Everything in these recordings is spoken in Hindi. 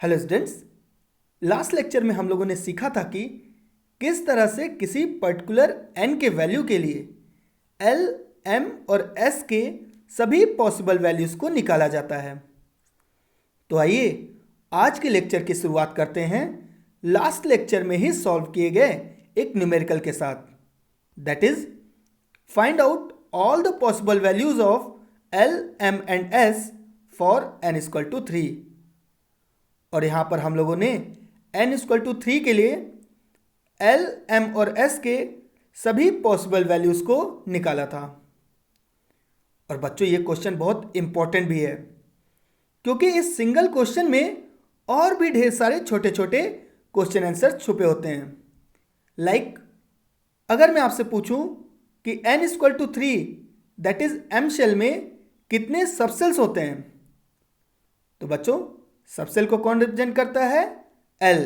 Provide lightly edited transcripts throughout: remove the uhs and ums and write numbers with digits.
हेलो स्टूडेंट्स, लास्ट लेक्चर में हम लोगों ने सीखा था कि किस तरह से किसी पर्टिकुलर n के वैल्यू के लिए l, m और s के सभी पॉसिबल वैल्यूज़ को निकाला जाता है। तो आइए आज के लेक्चर की शुरुआत करते हैं लास्ट लेक्चर में ही सॉल्व किए गए एक न्यूमेरिकल के साथ, that is find out all the possible values of l, m and s for n equal to 3। और यहाँ पर हम लोगों ने n इक्वल टू 3 के लिए l, m और s के सभी पॉसिबल वैल्यूज़ को निकाला था। और बच्चों ये क्वेश्चन बहुत इंपॉर्टेंट भी है क्योंकि इस सिंगल क्वेश्चन में और भी ढेर सारे छोटे छोटे क्वेश्चन आंसर छुपे होते हैं। लाइक अगर मैं आपसे पूछूं कि n equal to 3 that is m shell में कितने सबसेल्स होते हैं, तो बच्चों सबसेल को कौन रिप्रेजेंट करता है? L।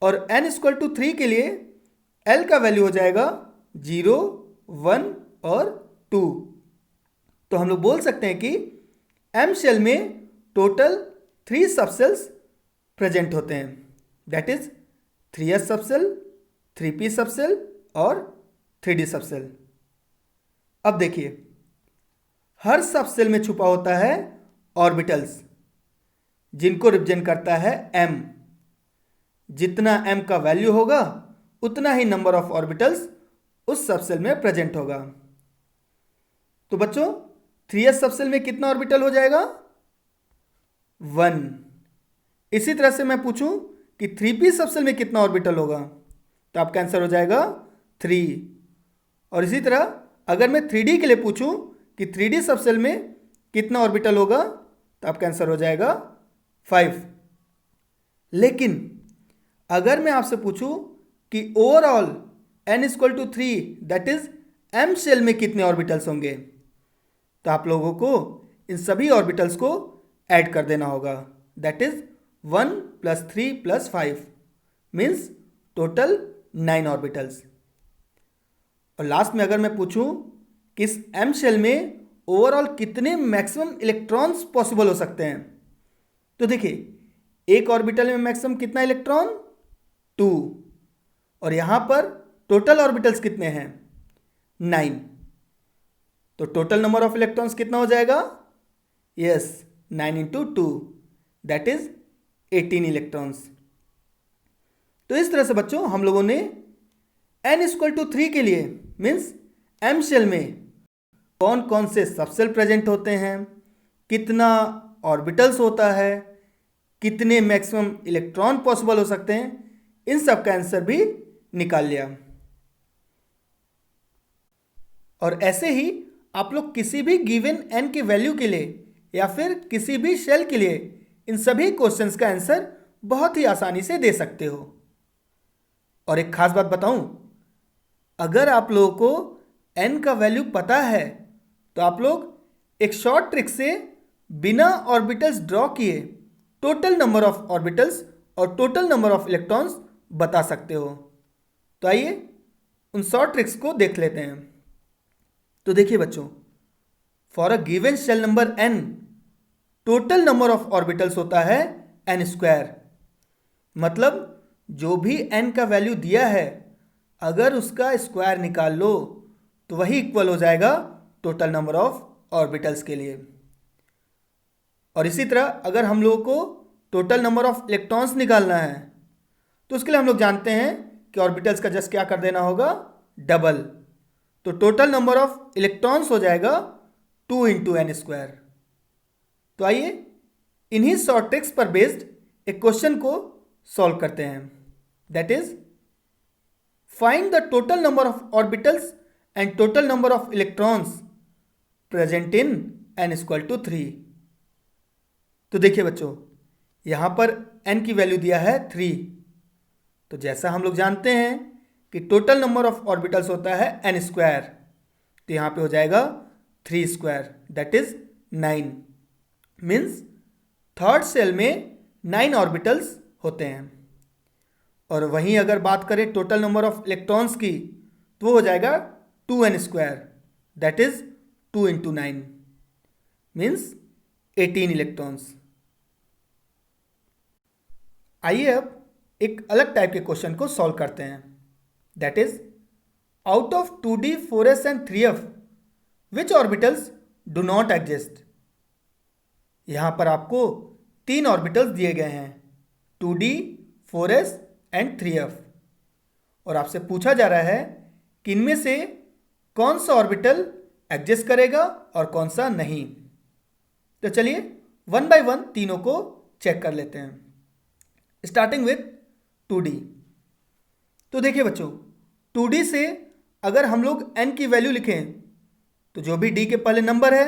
और n इक्वल टू 3 के लिए L का वैल्यू हो जाएगा 0, 1 और 2। तो हम लोग बोल सकते हैं कि M शेल में टोटल 3 सबसेल्स प्रेजेंट होते हैं, that is 3s subshell, 3p subshell और 3d सबसेल। अब देखिए हर सबसेल में छुपा होता है ऑर्बिटल्स जिनको रिप्रेजेंट करता है m। जितना m का वैल्यू होगा उतना ही नंबर ऑफ ऑर्बिटल्स उस सबसेल में प्रेजेंट होगा। तो बच्चों 3s सबसेल में कितना ऑर्बिटल हो जाएगा? 1। इसी तरह से मैं पूछूं कि 3p सबसेल में कितना ऑर्बिटल होगा, तो आपका आंसर हो जाएगा 3। और इसी तरह अगर मैं 3d के लिए पूछूं कि 3d सबसेल में कितना ऑर्बिटल होगा, तो आपका आंसर हो जाएगा 5। लेकिन अगर मैं आपसे पूछूं कि overall n equal to 3 that is m shell में कितने ऑर्बिटल्स होंगे, तो आप लोगों को इन सभी ऑर्बिटल्स को ऐड कर देना होगा, that is 1 + 3 + 5 means total 9 orbitals. और लास्ट में अगर मैं पूछूं कि इस m शेल में ओवरऑल कितने मैक्सिमम इलेक्ट्रॉन्स पॉसिबल हो सकते हैं, तो देखिए एक ऑर्बिटल में मैक्सिमम कितना इलेक्ट्रॉन? 2। और यहां पर टोटल ऑर्बिटल्स कितने हैं? 9। तो टोटल नंबर ऑफ इलेक्ट्रॉन्स कितना हो जाएगा? Yes, 9 × 2 that is 18 electrons. तो इस तरह से बच्चों हम लोगों ने n इक्वल टू 3 के लिए मीन्स m शेल में कौन कौन से सबसेल प्रेजेंट होते हैं, कितना ऑर्बिटल्स होता है, कितने मैक्सिमम इलेक्ट्रॉन पॉसिबल हो सकते हैं, इन सब का आंसर भी निकाल लिया। और ऐसे ही आप लोग किसी भी गिवन n के वैल्यू के लिए या फिर किसी भी शेल के लिए इन सभी क्वेश्चंस का आंसर बहुत ही आसानी से दे सकते हो। और एक खास बात बताऊं, अगर आप लोगों को n का वैल्यू पता है तो आप लोग एक शॉर्ट ट्रिक से बिना ऑर्बिटल्स ड्रॉ किए टोटल नंबर ऑफ ऑर्बिटल्स और टोटल नंबर ऑफ इलेक्ट्रॉन्स बता सकते हो। तो आइए उन शॉर्ट ट्रिक्स को देख लेते हैं। तो देखिए बच्चों, for a given shell number n total number of orbitals होता है n²। मतलब जो भी n का वैल्यू दिया है अगर उसका स्क्वायर निकाल लो तो वही इक्वल हो जाएगा टोटल नंबर ऑफ ऑर्बिटल्स के लिए। और इसी तरह अगर हम लोगों को टोटल नंबर ऑफ इलेक्ट्रॉन्स निकालना है तो उसके लिए हम लोग जानते हैं कि ऑर्बिटल्स का जस्ट क्या कर देना होगा? डबल। तो टोटल नंबर ऑफ इलेक्ट्रॉन्स हो जाएगा 2 × n²। तो आइए इन्हीं शॉर्ट ट्रिक्स पर बेस्ड एक क्वेश्चन को सॉल्व करते हैं, that is find the total number of orbitals and total number of electrons present in n equal to 3। तो देखिए बच्चों यहां पर n की वैल्यू दिया है 3। तो जैसा हम लोग जानते हैं कि टोटल नंबर ऑफ ऑर्बिटल्स होता है n², तो यहां पे हो जाएगा 3² that is 9 means third shell में 9 ऑर्बिटल्स होते हैं। और वहीं अगर बात करें टोटल नंबर ऑफ इलेक्ट्रॉन्स की तो वो हो जाएगा 2n² that is 2 × 9 means 18 electrons. आइए अब एक अलग टाइप के क्वेश्चन को सॉल्व करते हैं। That is, out of 2D 4s and 3f which orbitals do not exist. यहां पर आपको 3 ऑर्बिटल्स दिए गए हैं, 2D 4s एंड 3f, और आपसे पूछा जा रहा है कि इनमें से कौन सा ऑर्बिटल एग्जिस्ट करेगा और कौन सा नहीं। तो चलिए वन बाय वन तीनों को चेक कर लेते हैं, स्टार्टिंग विथ 2D। तो देखिए बच्चों, 2D से अगर हम लोग n की वैल्यू लिखें तो जो भी d के पहले नंबर है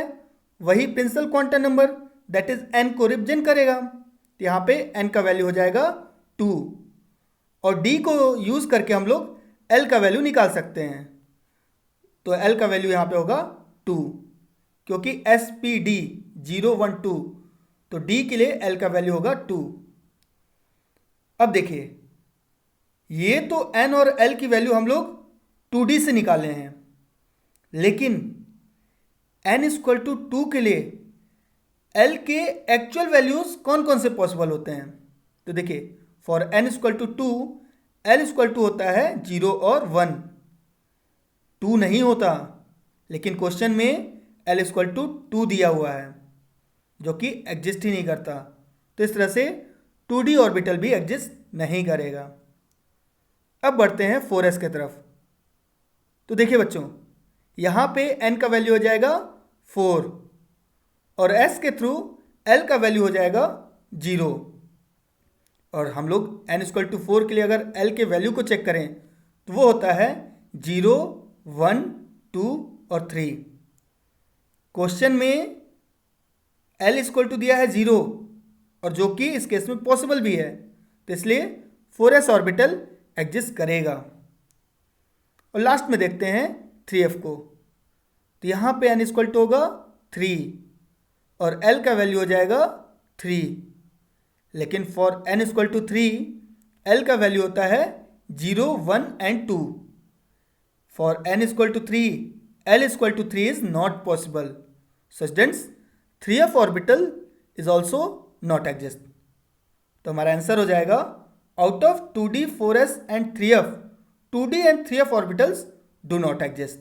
वही principal quantum number that is n को रिप्रेजेंट करेगा। तो यहाँ पे n का वैल्यू हो जाएगा 2, और d को यूज करके हम लोग l का वैल्यू निकाल सकते हैं। तो l का वैल्यू यहाँ पे होगा 2, क्योंकि SPD 0 1 2, तो d के लिए l का वैल्यू होगा 2। अब देखिए, ये तो n और l की वैल्यू हम लोग 2D से निकाले हैं, लेकिन n इक्वल टू 2 के लिए l के एक्चुअल वैल्यूज कौन कौन से पॉसिबल होते हैं। तो देखिए, for n equal to 2 l equal to होता है 0 और 1, 2 नहीं होता, लेकिन क्वेश्चन में l इक्वल टू 2 दिया हुआ है जो कि एग्जिस्ट ही नहीं करता। तो इस तरह से 2D ऑर्बिटल भी एग्जिस्ट नहीं करेगा। अब बढ़ते हैं 4s के तरफ। तो देखिए बच्चों, यहाँ पे n का वैल्यू हो जाएगा 4, और s के थ्रू l का वैल्यू हो जाएगा 0, और हम लोग n इक्वल टू 4 के लिए अगर l के वैल्यू को चेक करें तो वो होता है 0 1 2 और 3। क्वेश्चन में l इक्वल टू दिया है 0, और जो कि इस केस में पॉसिबल भी है, तो इसलिए 4s ऑर्बिटल एग्जिस्ट करेगा। और लास्ट में देखते हैं 3f को। तो यहाँ पे n इक्वल टू होगा 3, और l का वैल्यू हो जाएगा 3, लेकिन for n equal to 3 l का वैल्यू होता है 0 1 and 2। For n equal to 3 l equal to 3 is not possible, so students 3f orbital is also not exist. तो हमारा आंसर हो जाएगा, out of 2D 4s and 3f 2D and 3f orbitals do not exist.